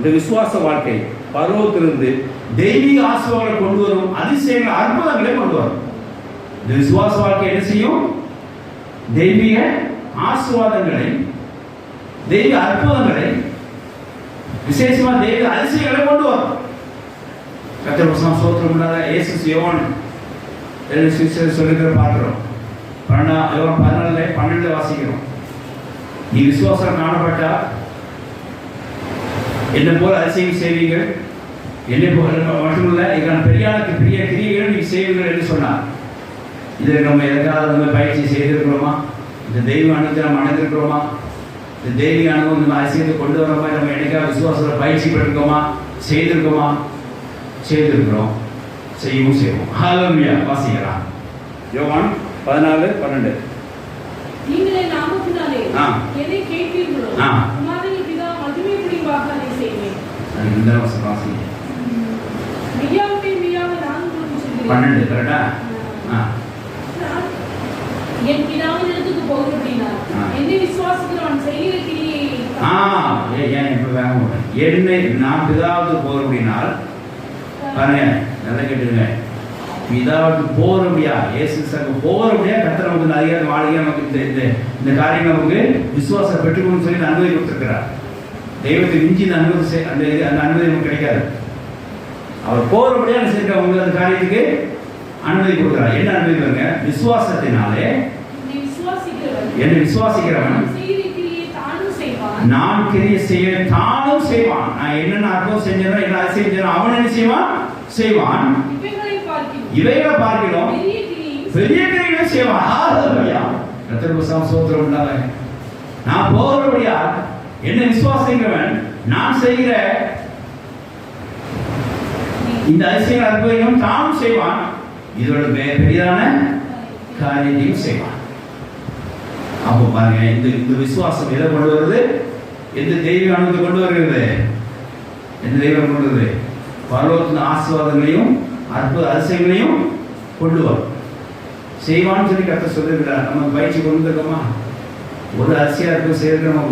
இந்த விசுவாச வாழ்க்கை பரலோகத்திலிருந்து தெய்வீக ஆசீர்வாதங்களை கொண்டு வரும், அதிசயங்கள் அற்புதங்களை கொண்டு வரும். இந்த விசுவாச வாழ்க்கை என்ன செய்யும்? தெய்வீக ஆசீர்வாதங்களை, தெய்வீக அற்புதங்களை, விசேஷமா தெய்வீக அதிசயங்களை கொண்டு வரும். கர்த்தருக்கு ஸ்தோத்திரம் உண்டாக. இயேசு யோவான் சொல்லுகிற பார்க்கிறோம். 14 வாசிக்கிறோம். நீ விசுவாசம் காணப்பட்டா என்னை போல அதிசயம் செய்வீர்கள், என்னை போல மட்டுமல்ல இதுக்கான பெரியானுக்கு பெரிய கிரியைகள் நீ செய்வீர்கள் என்று சொன்னார். இதில் நம்ம எதற்காவது நம்ம பயிற்சி செய்திருக்கிறோமா? இந்த தெய்வ அனுபவத்தை நம்ம அடைந்திருக்கிறோமா? இந்த தெய்வீக அனுபவம் நம்ம அதிசயத்தை கொண்டு வர மாதிரி நம்ம என்னைக்காவது விசுவாசத்தில் பயிற்சி பெற்றிருக்கோமா? செய்திருக்கோமா? செய்திருக்கிறோம், செய்யவும் செய்வோம். ஹல்லேலூயா. வாசிக்கலாம். யோவான் 14:12. நீங்களே நாமத்தினாலே எதை கேட்பீர்களோ உம்மாதிரி பிதா மகிமைப்படும்படியாக அதை செய்வேன். இந்த வசனம் வாசிங்க. மெய்யாகவே மெய்யாக நான் உங்களுக்கு சொல்கிறேன். 12 கரெக்டா? என் பிதாவின் இடத்துக்கு போகிறபடினா என்னை விசுவாசிக்கிறவன் செய்கிற கிரியை ஏன் இப்ப வேணும்? என்னை நான் பிதாவுக்கு போகிறபடினால் பாருங்க, நல்லா கேட்டுங்க. பிதாவுக்கு போகிறபடியா, இயேசு கிறிஸ்துவுக்கு போகிறபடியா கர்த்தர் நமக்கு அதிகாரம் வாழ்க்கை நமக்கு இந்த காரியம் நமக்கு விசுவாசம் பெற்றுக்கணும்னு சொல்லி அனுமதி கொடுத்துருக்கிறார். தெய்வத்தை மிஞ்சி இந்த அனுமதி அந்த அனுமதி நமக்கு கிடைக்காது. அவர் போகிறபடியா செஞ்ச உங்களுக்கு அந்த காரியத்துக்கு அனுமதி கொடுக்கிறார். என்ன அனுமதி பாருங்க? விசுவாசத்தினாலே என்னை விசுவாசிக்கிறவன் நான் கிரியை செய்ய தானும் செய்வான். நான் என்னென்ன அற்புதம் செஞ்சேனோ என்ன அதிசயம் அவன் என்ன செய்வான். இவைகளை பார்க்கிறோம் பெரிய கிரியை செய்வான். ஹல்லேலூயா. கர்த்தருக்கு ஸ்தோத்திரம் உண்டாக. நான் போகிறபடியா என்னை விசுவாசிக்கிறவன் நான் செய்கிற இந்த அதிசயம் அற்புதம் தானும் செய்வான். இதோட பெரிதான காரியத்தையும் செய்வான். அப்போ பாருங்க, இந்த விசுவாசம் எதை கொண்டு வருது? எந்த தெய்வீக அனுபவத்தை கொண்டு வருகிறது? எந்த தெய்வம் கொண்டு வருது? பரலோகத்தின் ஆசீர்வாதங்களையும் அற்புத அதிசயங்களையும் கொண்டு வரும். செய்வான்னு சொல்லி கர்த்தர் சொல்லியிருக்கிறார். நம்ம பயிற்சி கொண்டு இருக்கோமா? ஒரு அதிசயம் செய்யறதுக்கு நம்ம